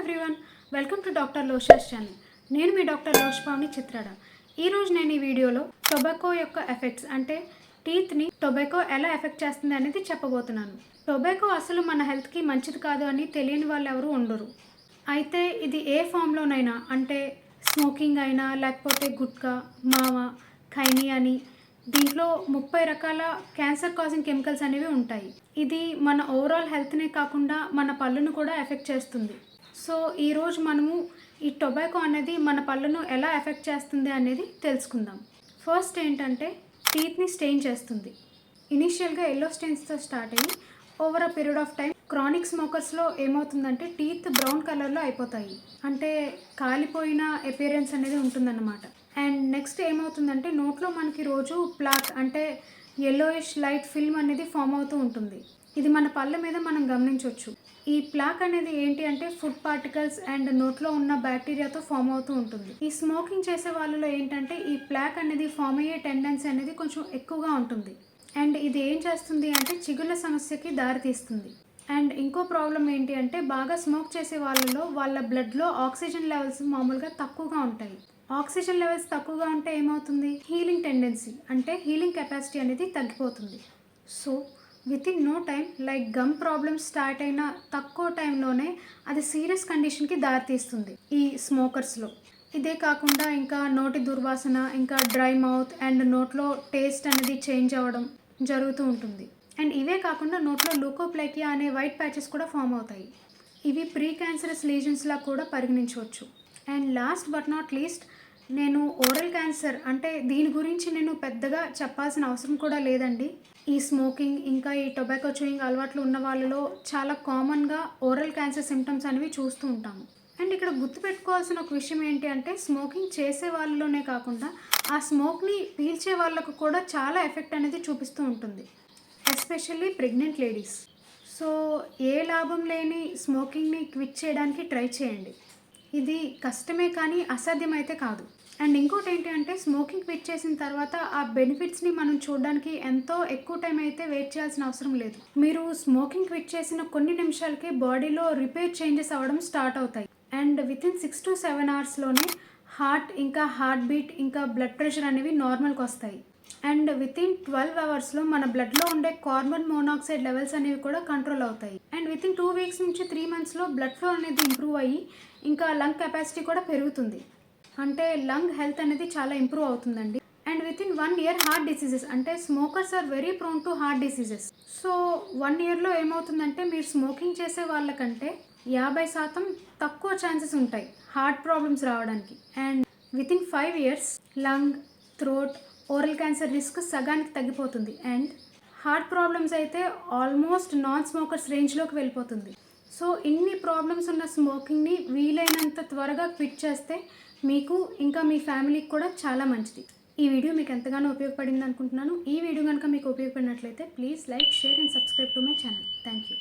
Everyone, welcome to doctor లోషాస్ channel. నేను మీ డాక్టర్ లోష్పావని చిత్రాడ. ఈరోజు నేను ఈ వీడియోలో టొబాకో యొక్క ఎఫెక్ట్స్ అంటే టీత్ని టొబాకో ఎలా ఎఫెక్ట్ చేస్తుంది అనేది చెప్పబోతున్నాను. టొబాకో అసలు మన హెల్త్కి మంచిది కాదు అని తెలియని వాళ్ళు ఎవరు ఉండరు. అయితే ఇది ఏ ఫామ్లోనైనా అంటే స్మోకింగ్ అయినా లేకపోతే గుట్కా, మావా, ఖైనీ అని దీంట్లో 30 రకాల క్యాన్సర్ కాజింగ్ కెమికల్స్ అనేవి ఉంటాయి. ఇది మన ఓవరాల్ హెల్త్నే కాకుండా మన పళ్ళను కూడా ఎఫెక్ట్ చేస్తుంది. సో ఈరోజు మనము ఈ టొబాకో అనేది మన పళ్ళను ఎలా ఎఫెక్ట్ చేస్తుంది అనేది తెలుసుకుందాం. ఫస్ట్ ఏంటంటే టీత్ని స్టెయిన్ చేస్తుంది. ఇనీషియల్గా ఎల్లో స్టెయిన్స్తో స్టార్ట్ అయ్యి over a period of time chronic స్మోకర్స్లో ఏమవుతుందంటే టీత్ బ్రౌన్ కలర్లో అయిపోతాయి, అంటే కాలిపోయిన అపియరెన్స్ అనేది ఉంటుందన్నమాట. అండ్ నెక్స్ట్ ఏమవుతుందంటే నోట్లో మనకి రోజు ప్లాక్ అంటే ఎల్లోయిష్ లైట్ ఫిల్మ్ అనేది ఫామ్ అవుతూ ఉంటుంది. ఇది మన పళ్ళ మీద మనం గమనించవచ్చు. ఈ ప్లాక్ అనేది ఏంటి అంటే ఫుడ్ పార్టికల్స్ అండ్ నోట్లో ఉన్న బ్యాక్టీరియాతో ఫామ్ అవుతూ ఉంటుంది. ఈ స్మోకింగ్ చేసే వాళ్ళలో ఏంటంటే ఈ ప్లాక్ అనేది ఫామ్ అయ్యే టెండెన్సీ అనేది కొంచెం ఎక్కువగా ఉంటుంది. అండ్ ఇది ఏం చేస్తుంది అంటే చిగుళ్ళ సమస్యకి దారితీస్తుంది. అండ్ ఇంకో ప్రాబ్లం ఏంటి అంటే బాగా స్మోక్ చేసే వాళ్ళలో వాళ్ళ బ్లడ్లో ఆక్సిజన్ లెవెల్స్ మామూలుగా తక్కువగా ఉంటాయి. ఆక్సిజన్ లెవెల్స్ తక్కువగా ఉంటే ఏమవుతుంది, హీలింగ్ టెండెన్సీ అంటే హీలింగ్ కెపాసిటీ అనేది తగ్గిపోతుంది. So within no time like gum problems start అయిన తక్కువ టైంలోనే అది సీరియస్ కండిషన్కి దారితీస్తుంది ఈ స్మోకర్స్లో. ఇదే కాకుండా ఇంకా నోటి దుర్వాసన, ఇంకా డ్రై మౌత్ అండ్ నోట్లో టేస్ట్ అనేది చేంజ్ అవ్వడం జరుగుతూ ఉంటుంది. అండ్ ఇవే కాకుండా నోట్లో లూకోప్లైకియా అనే వైట్ ప్యాచెస్ కూడా ఫామ్ అవుతాయి. ఇవి ప్రీ క్యాన్సరస్ లీజన్స్లా కూడా పరిగణించవచ్చు. And last but not least, నేను ఓరల్ క్యాన్సర్ అంటే దీని గురించి నేను పెద్దగా చెప్పాల్సిన అవసరం కూడా లేదండి. ఈ స్మోకింగ్ ఇంకా ఈ టొబాకో చూయింగ్ అలవాట్లు ఉన్న వాళ్ళలో చాలా కామన్గా ఓరల్ క్యాన్సర్ సిమ్టమ్స్ అనేవి చూస్తూ ఉంటాము. అండ్ ఇక్కడ గుర్తుపెట్టుకోవాల్సిన ఒక విషయం ఏంటి అంటే స్మోకింగ్ చేసే వాళ్ళలోనే కాకుండా ఆ స్మోక్ని పీల్చే వాళ్ళకు కూడా చాలా ఎఫెక్ట్ అనేది చూపిస్తూ ఉంటుంది, ఎస్పెషల్లీ ప్రెగ్నెంట్ లేడీస్. సో ఏ లాభం లేని స్మోకింగ్ని క్విట్ చేయడానికి ట్రై చేయండి. ఇది కష్టమే కానీ అసాధ్యమైతే కాదు. అండ్ ఇంకోటి ఏంటి అంటే స్మోకింగ్ క్విట్ చేసిన తర్వాత ఆ బెనిఫిట్స్ని మనం చూడడానికి ఎంతో ఎక్కువ టైం అయితే వెయిట్ చేయాల్సిన అవసరం లేదు. మీరు స్మోకింగ్ క్విట్ చేసిన కొన్ని నిమిషాలకే బాడీలో రిపేర్ చేంజెస్ అవ్వడం స్టార్ట్ అవుతాయి. And within 6 to 7 hours heart ఇంకా హార్ట్ బీట్ ఇంకా బ్లడ్ ప్రెషర్ అనేవి నార్మల్కి వస్తాయి. అండ్ వితిన్ 12 hours మన బ్లడ్లో ఉండే కార్బన్ మోనాక్సైడ్ లెవెల్స్ అనేవి కూడా కంట్రోల్ అవుతాయి. అండ్ వితిన్ 2 weeks నుంచి 3 months బ్లడ్ ఫ్లో అనేది ఇంప్రూవ్ అయ్యి ఇంకా లంగ్ కెపాసిటీ కూడా పెరుగుతుంది, అంటే లంగ్ హెల్త్ అనేది చాలా ఇంప్రూవ్ అవుతుందండి. And within 1 year heart diseases అంటే smokers are very prone to heart diseases. So 1 yearలో ఏమవుతుందంటే మీరు స్మోకింగ్ చేసే వాళ్ళకంటే 50% తక్కువ ఛాన్సెస్ ఉంటాయి హార్ట్ ప్రాబ్లమ్స్ రావడానికి. And within 5 years lung, throat, oral cancer risk సగానికి తగ్గిపోతుంది. అండ్ హార్ట్ ప్రాబ్లమ్స్ అయితే ఆల్మోస్ట్ నాన్ స్మోకర్స్ రేంజ్లోకి వెళ్ళిపోతుంది. సో ఇన్ని ప్రాబ్లమ్స్ ఉన్న స్మోకింగ్ని వీలైనంత త్వరగా క్విట్ చేస్తే మీకు ఇంకా మీ ఫ్యామిలీకి కూడా చాలా మంచిది. ఈ వీడియో మీకు ఎంతగానో ఉపయోగపడింది అనుకుంటున్నాను. ఈ వీడియో కనుక మీకు ఉపయోగపడినట్లయితే please like, share and subscribe to my channel. Thank you.